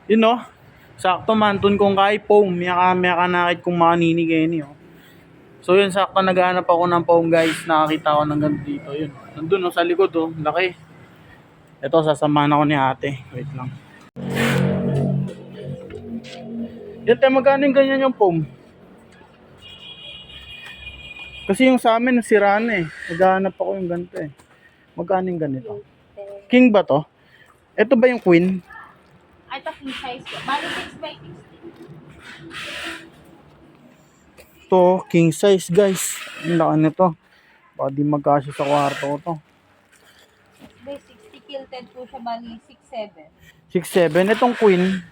Yun no, sakto mantun kong kay foam, miyaka nakit kong makaninig eh. So yun, sakto naghahanap ako ng foam guys, nakakita ko ng ganito dito. Yun, nandun no, sa likod oh, laki. Ito, sasamahan ako ni ate. Wait lang. Yan tayo, magkano yung ganyan yung foam? Kasi yung sa amin, nasira na eh. Naghahanap ako yung ganito eh. Magkano yung ganito? King ba to? Ito ba yung queen? Ay, ito king size ko. Bali 6 by 60. To king size guys. Ang laki nito. Baka di magkasya sa kwarto ko to. 6 by 60 kilted po siya. Bali 6'7". 6'7". Itong queen.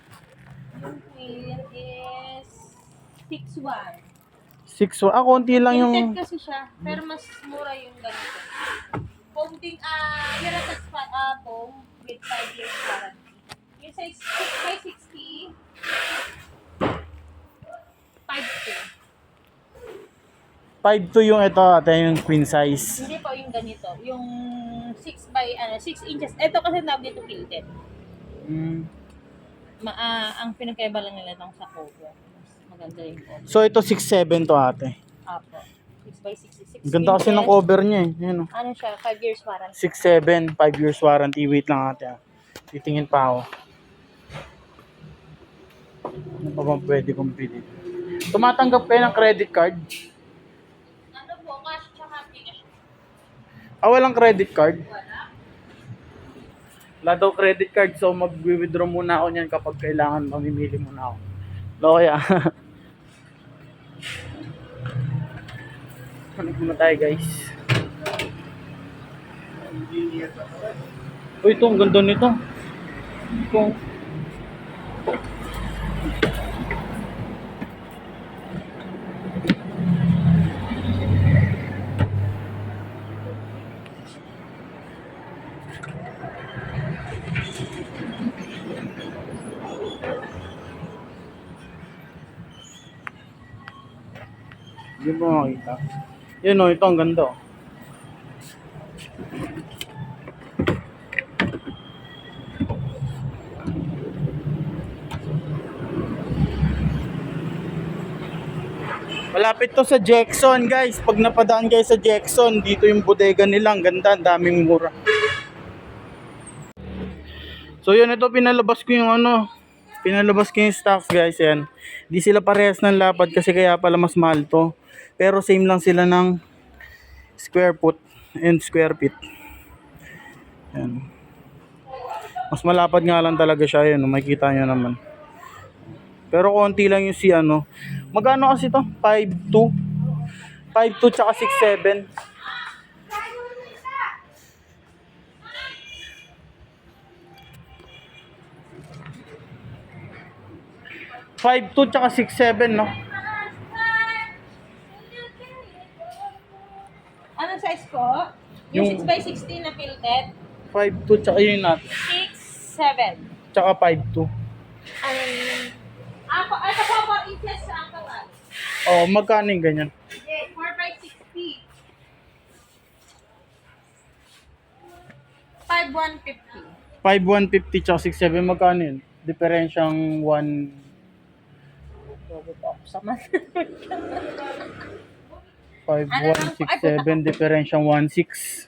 Yung queen is 6'1". 6'1". Konti lang yung... Kilted kasi siya. Pero mas mura yung ganito. Foam din, Miratas foam with 5 years warranty. Yung size 6 by 60, 5'2". 5'2" yung ito ate, yung queen size. Hindi po yung ganito. Yung 6 by 6 inches. Ito kasi tawag dito kilted. Ang pinakaiba lang nila ng sa cover. Maganda yung cover. So ito 6'7" to ate. Apo. 6 by 66. Ganda kasi ng cover niya eh. Yan, oh. Ano siya? 5 years warranty. 6'7", 5 years warranty. Wait lang ate. Titingin pa ako. Ano pa bang pwede kong pili? Tumatanggap kayo ng credit card? Ano po? Cash tsaka cash. Walang credit card? Wala. Wala daw credit card, so mag-withdraw muna ako niyan kapag kailangan, mamimili muna ako. Kaya, hanap muna tayo guys. Uy, ito, ang ganda nito. Ito. Hindi mo makita. Yun o, ito ang ganda o. Malapit to sa Jackson guys. Pag napadaan kayo sa Jackson, dito yung bodega nila. Ang ganda, ang daming mura. So yun, ito pinalabas ko yung pinalabas ko yung stocks guys. Yan. Di sila parehas ng lapad kasi kaya pala mas mahal to. Pero same lang sila ng square foot and square feet. Yan. Mas malapad nga lang talaga siya. Yan, makikita nyo naman. Pero konti lang yung magkano kasi to? 5'2". 5'2" tsaka 6'7". 5'2" tsaka 6'7", no? Anong size ko? Yung 6 by 60 na kilted? 5'2" tsaka yun natin. 6'7". Tsaka 5'2". Ako, ito po 4 inches sa angkawan. Oh, magkano yung ganyan? Okay, 4 by 60. 5,150. 5'150" tsaka 6'7", magkano yun? Diferensyang 1... Sama. 5'1", 6'7", diferensyang 1'6".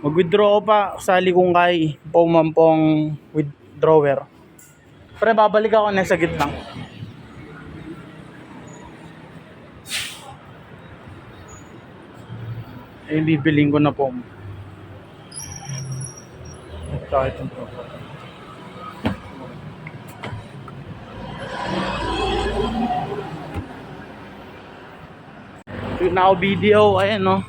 Mag-withdraw ko pa, sali kong kay Pumampong withdrawer. Pero babalik ako na sa gitna. Bibiling ko na po. Kahit ito. Shoot na ako video, ayan no.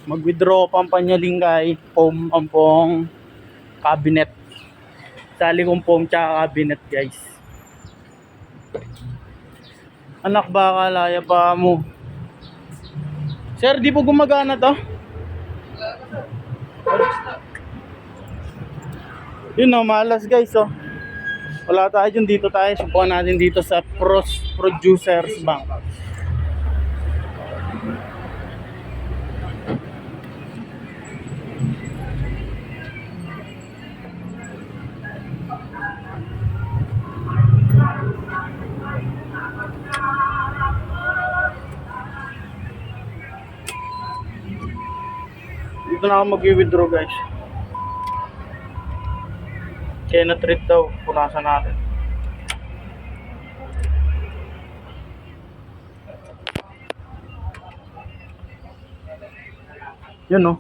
Mag-withdraw pa ang panyaling kay Pumampong cabinet. Sali kong foam tsaka cabinet guys. Anak ba kalaya pa mo? Sir, di po gumagana to? Yun o, malas guys oh. Wala tayo dyan, dito tayo. Subukan natin dito sa Producers Bank. na ako mag-withdraw guys. Kaya na-treat daw, punasan natin. Yun no.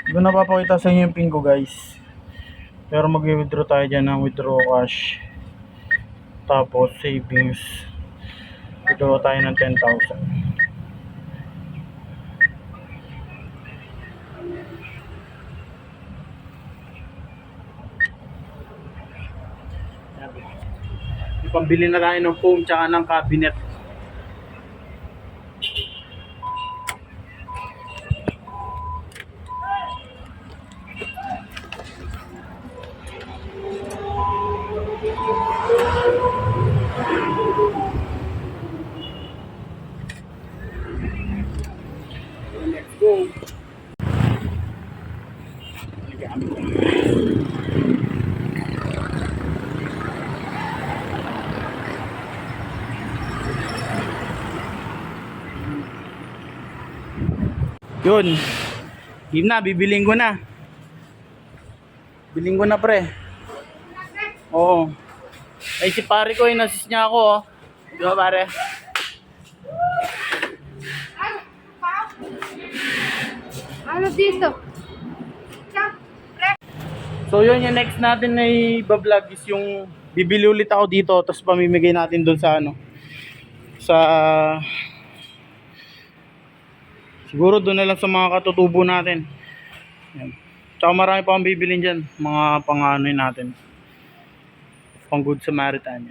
Hindi ko napapakita sa inyo yung pin ko guys. Pero mag-withdraw tayo dyan ng withdraw cash. Tapos savings. Withdraw tayo ng 10,000. Ipambili na tayo ng foam tsaka ng cabinet. Let's go. Yun. Yun na, bibiling ko na. Biling ko na pre. Oo. Ay si pare ko, inassist niya ako oh. Di ba pare? Ano dito? So yun, yung next natin na i-vlog is yung bibili ulit ako dito tapos pamimigay natin doon sa ano, sa siguro doon na lang sa mga katutubo natin. Yan. Tsaka marami pa akong bibilin dyan, mga pang-anoy natin, pang Good Samaritan.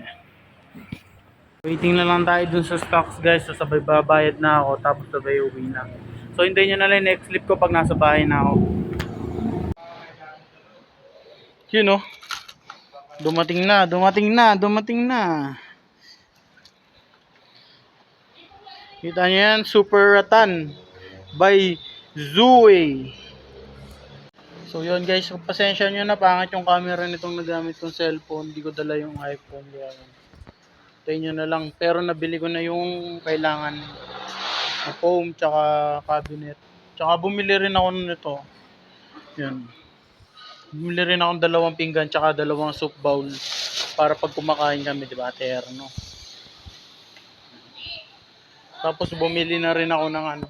Waiting na lang tayo dun sa stocks guys, so sabay babayad na ako tapos sabay uwi na. So hintayin nyo na lang yung next clip ko pag nasa bahay na ako. Yun oh. Dumating na. Kita nyo yan, Super Rattan by Zoe. So yun guys, pasensya nyo na, pangit yung camera nitong nagamit kong cellphone. Hindi ko dala yung iPhone. Tayo nyo na lang. Pero nabili ko na yung kailangan na foam, tsaka cabinet. Tsaka bumili rin ako nito. Yun. Bumili rin akong 2 pinggan tsaka 2 soup bowl para pag kumakain kami, di ba, terno. Tapos bumili na rin ako ng ano,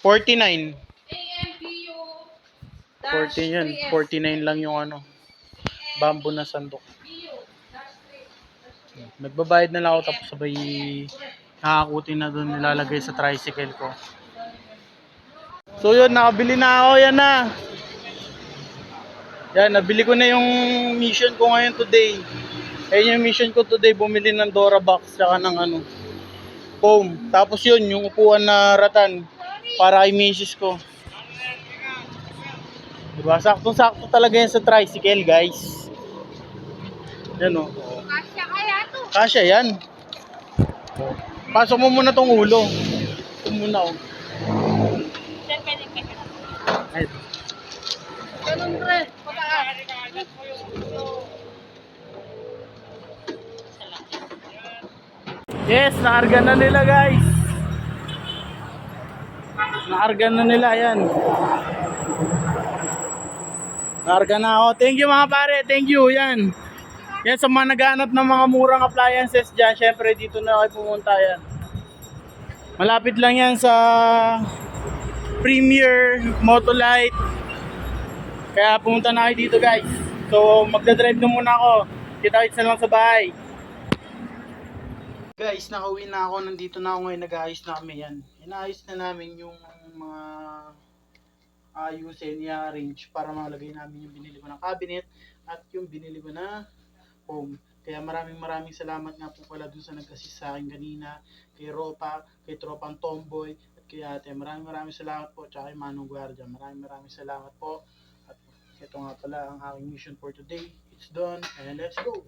$49. 40 yun, 49 lang yung ano, bamboo na sandok. Nagbabayad na lang ako tapos sabay nakakutin na doon, nilalagay sa tricycle ko. So yun, nakabili na ako, yan na. Yan, nabili ko na yung mission ko ngayon today. Ayun yung mission ko today, bumili ng Dora box tsaka ng ano, foam. Tapos yun, yung upuan na rattan para kay misis ko. Diba, saktong-sakto talaga yan sa tricycle guys. Yan o. Kasya kaya to? Kasya yan. Pasok mo muna tong ulo. Ito muna o. Ay. Ganun pre. Yes, naarga na nila guys. Naarga na nila yan. Naarga na ako. Thank you mga pare, thank you. Yan. Yan sa mga naghahanap ng mga murang appliances dyan. Syempre dito na kayo pumunta yan. Malapit lang yan sa Premier Motolite. Kaya pumunta na kayo dito guys. So magdadrive na muna ako. Kita-kits na lang sa bahay. Guys, nakauwi na ako. Nandito na ako ngayon. Nag-aayos na kami yan. Inaayos na namin yung mga ayusin, i-arrange para malagay namin yung binili ko na cabinet at yung binili ko na foam. Kaya maraming salamat nga po pala dun sa nag-assist sa akin kanina, kay Ropa, kay Tropang Tomboy, at kay ate. Maraming salamat po, tsaka kay Manong Guardia. Maraming salamat po. At ito nga pala ang aking mission for today. It's done and let's go!